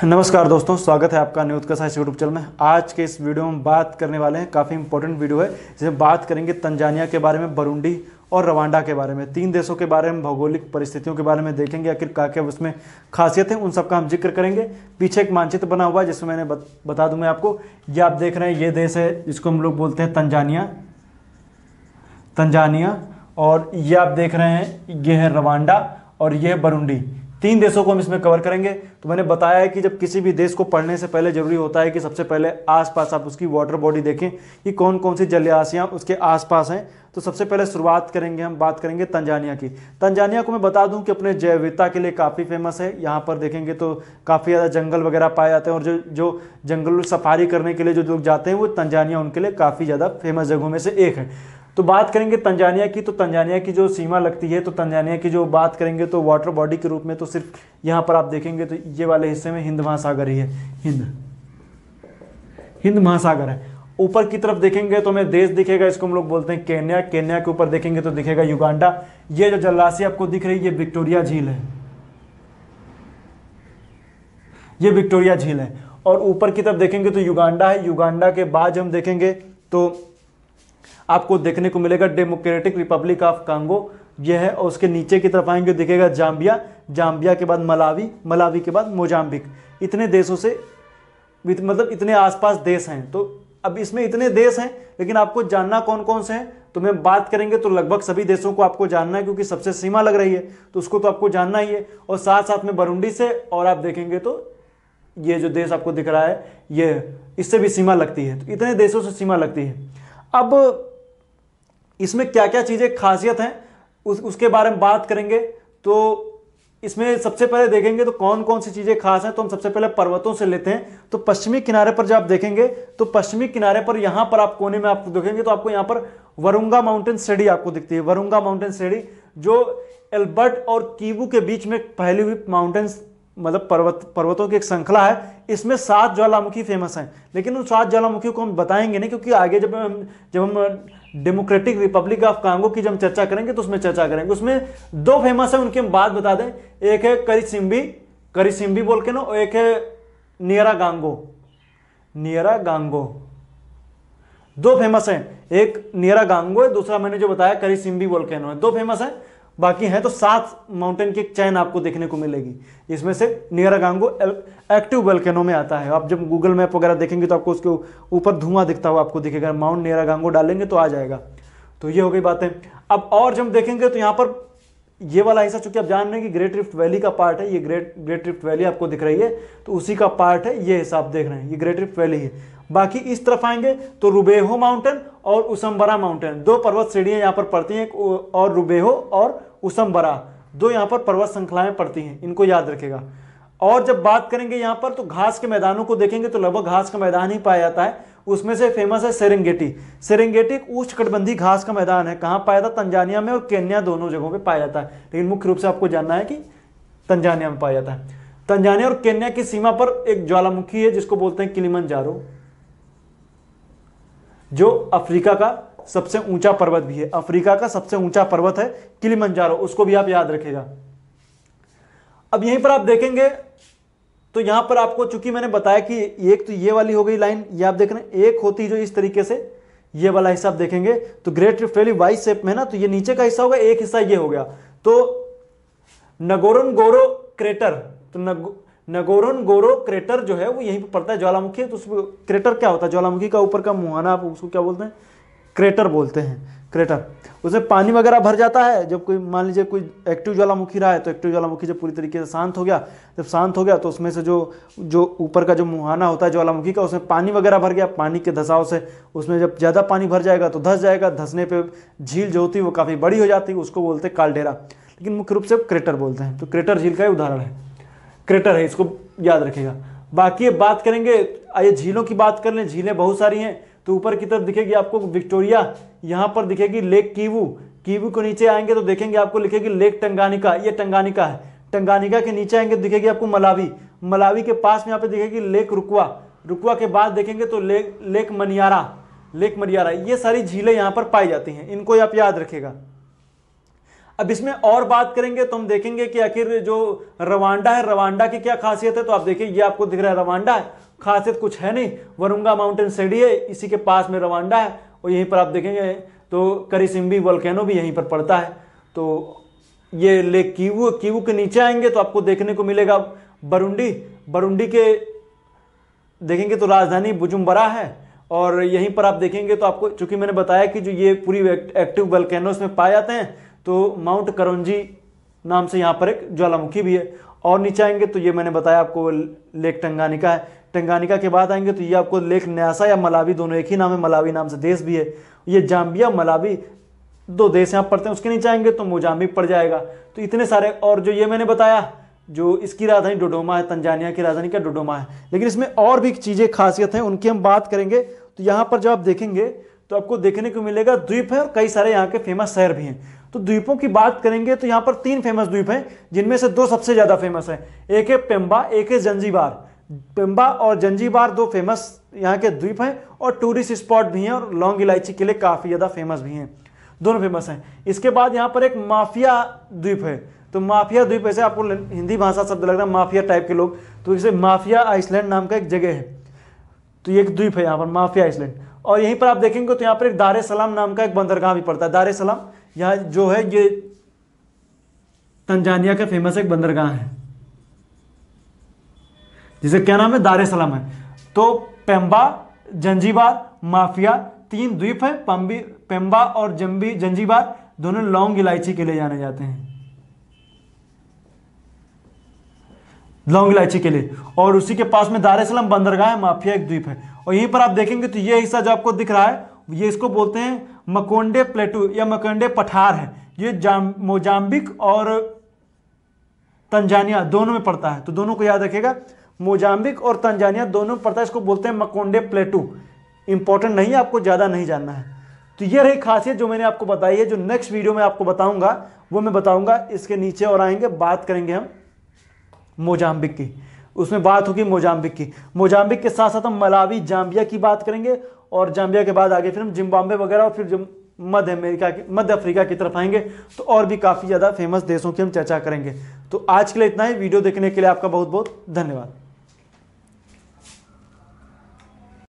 नमस्कार दोस्तों, स्वागत है आपका न्यूज का साइंस यूट्यूब चैनल में। आज के इस वीडियो में बात करने वाले हैं, काफ़ी इंपॉर्टेंट वीडियो है जिसमें बात करेंगे तंजानिया के बारे में, बुरुंडी और रवांडा के बारे में। तीन देशों के बारे में, भौगोलिक परिस्थितियों के बारे में देखेंगे, आखिर क्या क्या उसमें खासियत है, उन सबका हम जिक्र करेंगे। पीछे एक मानचित्र बना हुआ है जिसमें मैंने बता दूं मैं आपको, ये आप देख रहे हैं, ये देश है जिसको हम लोग बोलते हैं तंजानिया, और ये आप देख रहे हैं, ये है रवांडा और ये है बुरुंडी। तीन देशों को हम इसमें कवर करेंगे। तो मैंने बताया है कि जब किसी भी देश को पढ़ने से पहले जरूरी होता है कि सबसे पहले आसपास आप उसकी वाटर बॉडी देखें कि कौन कौन सी जलाशयां उसके आसपास हैं। तो सबसे पहले शुरुआत करेंगे, हम बात करेंगे तंजानिया की। तंजानिया को मैं बता दूं कि अपने जैव विविधता के लिए काफ़ी फेमस है। यहाँ पर देखेंगे तो काफ़ी ज़्यादा जंगल वगैरह पाए जाते हैं, और जो जंगल सफारी करने के लिए जो लोग जाते हैं वो तंजानिया उनके लिए काफ़ी ज़्यादा फेमस जगहों में से एक है। तो बात करेंगे तंजानिया की, तो तंजानिया की जो सीमा लगती है, तो तंजानिया की जो बात करेंगे तो वाटर बॉडी के रूप में तो सिर्फ यहाँ पर आप देखेंगे तो ये वाले हिस्से में हिंद महासागर ही है। हिंद महासागर है। ऊपर की तरफ देखेंगे तो हमें देश दिखेगा, इसको हम लोग बोलते हैं केन्या। केन्या के ऊपर देखेंगे तो दिखेगा युगांडा। ये जो जलराशि आपको दिख रही है, ये विक्टोरिया झील है, ये विक्टोरिया झील है। और ऊपर की तरफ देखेंगे तो युगांडा है। युगांडा के बाद हम देखेंगे तो आपको देखने को मिलेगा डेमोक्रेटिक रिपब्लिक ऑफ कांगो, यह है। और उसके नीचे की तरफ आएंगे दिखेगा जाम्बिया, जाम्बिया के बाद मलावी, मलावी के बाद मोजाम्बिक। इतने देशों से, मतलब इतने आसपास देश हैं। तो अब इसमें इतने देश हैं, लेकिन आपको जानना कौन कौन से हैं, तो मैं बात करेंगे तो लगभग सभी देशों को आपको जानना है, क्योंकि सबसे सीमा लग रही है तो उसको तो आपको जानना ही है। और साथ साथ में बुरुंडी से, और आप देखेंगे तो ये जो देश आपको दिख रहा है, ये इससे भी सीमा लगती है। तो इतने देशों से सीमा लगती है। अब इसमें क्या क्या चीजें खासियत हैं उसके बारे में बात करेंगे। तो इसमें सबसे पहले देखेंगे तो कौन कौन सी चीजें खास हैं, तो हम सबसे पहले पर्वतों से लेते हैं। तो पश्चिमी किनारे पर जब आप देखेंगे तो पश्चिमी किनारे पर यहां पर आप कोने में आपको देखेंगे तो आपको यहां पर वरुंगा माउंटेन श्रेणी आपको दिखती है। वरुंगा माउंटेन श्रेणी जो एल्बर्ट और कीवू के बीच में फैली हुई माउंटेन्स, मतलब पर्वतों की एक श्रृंखला है। इसमें 7 ज्वालामुखी फेमस हैं, लेकिन उन 7 ज्वालामुखियों को हम बताएंगे नहीं, क्योंकि आगे जब हम डेमोक्रेटिक रिपब्लिक ऑफ कांगो की जब चर्चा करेंगे तो उसमें चर्चा करेंगे। उसमें 2 फेमस है, उनकी हम बात बता दें। एक है करिसिम्बी वोल्केनो, और एक है नियरा गांगो। 2 फेमस हैं, एक नियरा गांगो है, दूसरा मैंने जो बताया करिसिम्बी वोल्केनो है। 2 फेमस है, बाकी है तो 7 माउंटेन की एक चैन आपको देखने को मिलेगी। इसमें से नियरागांगो एक्टिव वोल्केनो में आता है। आप जब गूगल मैप वगैरह देखेंगे तो आपको उसके ऊपर धुआं दिखता हुआ आपको दिखेगा, माउंट नियरागांगो डालेंगे तो आ जाएगा। तो ये हो गई बातें। अब और जब देखेंगे तो यहाँ पर ये वाला हिस्सा, चूंकि आप जान रहे हैं कि ग्रेट रिफ्ट वैली का पार्ट है, ये ग्रेट रिफ्ट वैली आपको दिख रही है, तो उसी का पार्ट है ये हिस्सा आप देख रहे हैं, ये ग्रेट रिफ्ट वैली है। बाकी इस तरफ आएंगे तो रुबेहो माउंटेन और उसम्बरा माउंटेन, 2 पर्वत श्रेणियां यहाँ पर पड़ती हैं, और रुबेहो और उसम्बरा 2 यहाँ पर पर्वत श्रृंखलाएं पड़ती हैं, इनको याद रखेगा। और जब बात करेंगे यहाँ पर तो घास के मैदानों को देखेंगे तो लगभग घास का मैदान ही पाया जाता है। उसमें से फेमस है सेरेंगेटी। सेरेंगेटी एक उष्णकटिबंधीय घास का मैदान है। कहाँ पाया जाता? तंजानिया में और केन्या, दोनों जगहों पे पाया जाता है, लेकिन मुख्य रूप से आपको जानना है कि तंजानिया में पाया जाता है। तंजानिया और केन्या की सीमा पर एक ज्वालामुखी है जिसको बोलते हैं किलिमंजारो, जो अफ्रीका का सबसे ऊंचा पर्वत भी है। अफ्रीका का सबसे ऊंचा पर्वत है किलिमंजारो, उसको भी आप याद रखेगा। अब यहीं पर आप देखेंगे तो यहां पर आपको, चूंकि मैंने बताया कि एक तो ये वाली हो गई लाइन, ये आप देख रहे हैं, एक होती जो इस तरीके से ये वाला हिस्सा आप देखेंगे तो Great Rift Valley Y shape में ना, तो ये नीचे का हिस्सा होगा, एक हिस्सा ये हो गया। तो नगोरोनगोरो क्रेटर, तो नगोरोनगोरो क्रेटर जो है वो यहीं पर पड़ता है, ज्वालामुखी। तो उसमें क्रेटर क्या होता है? ज्वालामुखी का ऊपर का मुहाना, आप उसको क्या बोलते हैं? क्रेटर बोलते हैं, क्रेटर। उसमें पानी वगैरह भर जाता है। जब कोई, मान लीजिए कोई एक्टिव ज्वालामुखी रहा है, तो एक्टिव ज्वालामुखी जब पूरी तरीके से शांत हो गया, जब शांत हो गया तो उसमें से जो ऊपर का जो मुहाना होता है ज्वालामुखी का, उसमें पानी वगैरह भर गया। पानी के धसाव से उसमें जब ज़्यादा पानी भर जाएगा तो धस जाएगा, धसने पर झील जो होती है वो काफ़ी बड़ी हो जाती है, उसको बोलते हैं काल्डेरा, लेकिन मुख्य रूप से क्रेटर बोलते हैं। तो क्रेटर झील का उदाहरण है, क्रेटर है, इसको याद रखेगा। बाकी बात करेंगे, आइए झीलों की बात कर लें। झीलें बहुत सारी हैं। तो ऊपर की तरफ दिखेगी आपको विक्टोरिया, यहाँ पर दिखेगी लेक कीवू। कीवू को नीचे आएंगे तो देखेंगे आपको लिखेगी लेक टंगानिका, ये टंगानिका है। टंगानिका के नीचे आएंगे तो दिखेगी आपको मलावी। मलावी के पास में यहाँ पे दिखेगी लेक रुकवा। रुकवा के बाद देखेंगे तो लेक मनियारा, लेक मनियारा। ये सारी झीलें यहाँ पर पाई जाती हैं, इनको आप याद रखेगा। अब इसमें और बात करेंगे तो हम देखेंगे कि आखिर जो रवांडा है, रवांडा की क्या खासियत है। तो आप देखिए, ये आपको दिख रहा है रवांडा है, खासियत कुछ है नहीं, वरुंगा माउंटेन सीढ़ी है, इसी के पास में रवांडा है। और यहीं पर आप देखेंगे तो करिसिम्बी वोल्केनो भी यहीं पर पड़ता है। तो ये लेक कीवू, कीवू के नीचे आएंगे तो आपको देखने को मिलेगा बरुंडी, बरुंडी के देखेंगे तो राजधानी बुजुम्बरा है। और यहीं पर आप देखेंगे तो आपको, चूंकि मैंने बताया कि जो ये पूरी एक्टिव वोल्केनोस में पाए जाते हैं, तो माउंट करंजी नाम से यहाँ पर एक ज्वालामुखी भी है। और नीचे आएंगे तो ये मैंने बताया आपको लेक टंगानिका है। टंगानिका के बाद आएंगे तो ये आपको लेक न्यासा या मलावी, दोनों एक ही नाम है, मलावी नाम से देश भी है। ये जाम्बिया मलावी दो देश यहाँ पड़ते हैं। उसके नीचे आएंगे तो मोजाम्बिक पड़ जाएगा। तो इतने सारे, और जो ये मैंने बताया जो इसकी राजधानी डोडोमा है, तंजानिया की राजधानी क्या डोडोमा है। लेकिन इसमें और भी चीज़ें खासियत हैं, उनकी हम बात करेंगे। तो यहाँ पर जब आप देखेंगे तो आपको देखने को मिलेगा द्वीप है और कई सारे यहाँ के फेमस शहर भी हैं। तो द्वीपों की बात करेंगे तो यहाँ पर 3 फेमस द्वीप हैं, जिनमें से 2 सबसे ज़्यादा फेमस हैं। एक है पेम्बा, एक है जंजीबार। पेम्बा और जंजीबार 2 फेमस यहाँ के द्वीप हैं और टूरिस्ट स्पॉट भी हैं, और लौंग इलायची के लिए काफ़ी ज़्यादा फेमस भी हैं, दोनों फेमस हैं। इसके बाद यहाँ पर एक माफिया द्वीप है। तो माफिया द्वीप, ऐसे आपको हिंदी भाषा शब्द लग रहा है माफिया टाइप के लोग, तो इसे माफिया आइसलैंड नाम का एक जगह है। तो ये एक द्वीप है यहाँ पर माफिया आइसलैंड। और यहीं पर आप देखेंगे तो यहाँ पर एक दार ए सलाम नाम का एक बंदरगाह भी पड़ता है। दार ए सलाम यहाँ जो है ये तंजानिया का फेमस एक बंदरगाह है, जिसे क्या नाम है, दार ए सलाम है। तो पेम्बा, जंजीबार, माफिया 3 द्वीप है। पेम्बा और जंजीबार दोनों लौंग इलायची के लिए जाने जाते हैं, लौंग इलायची के लिए। और उसी के पास में दार ए सलाम बंदरगाह है, माफिया एक द्वीप है। और यहीं पर आप देखेंगे तो ये हिस्सा जो आपको दिख रहा है, ये इसको बोलते हैं मकोंडे प्लेटू या मकोंडे पठार है। ये मोजाम्बिक और तंजानिया दोनों में पड़ता है। तो दोनों को याद रखिएगा, मोजाम्बिक और तंजानिया दोनों में पड़ता है। इसको बोलते हैं मकोंडे प्लेटू। इंपॉर्टेंट नहीं है, आपको ज़्यादा नहीं जानना है। तो ये रही खासियत जो मैंने आपको बताई है। जो नेक्स्ट वीडियो में आपको बताऊंगा वो मैं बताऊंगा इसके नीचे, और आएंगे बात करेंगे हम मोजाम्बिक की। उसमें बात होगी मोजाम्बिक की। मोजाम्बिक के साथ साथ हम मलावी, जाम्बिया की बात करेंगे, और जाम्बिया के बाद आगे फिर हम जिम्बाब्वे वगैरह, और फिर जो मध्य अफ्रीका की तरफ आएंगे, तो और भी काफ़ी ज़्यादा फेमस देशों की हम चर्चा करेंगे। तो आज के लिए इतना ही। वीडियो देखने के लिए आपका बहुत बहुत धन्यवाद।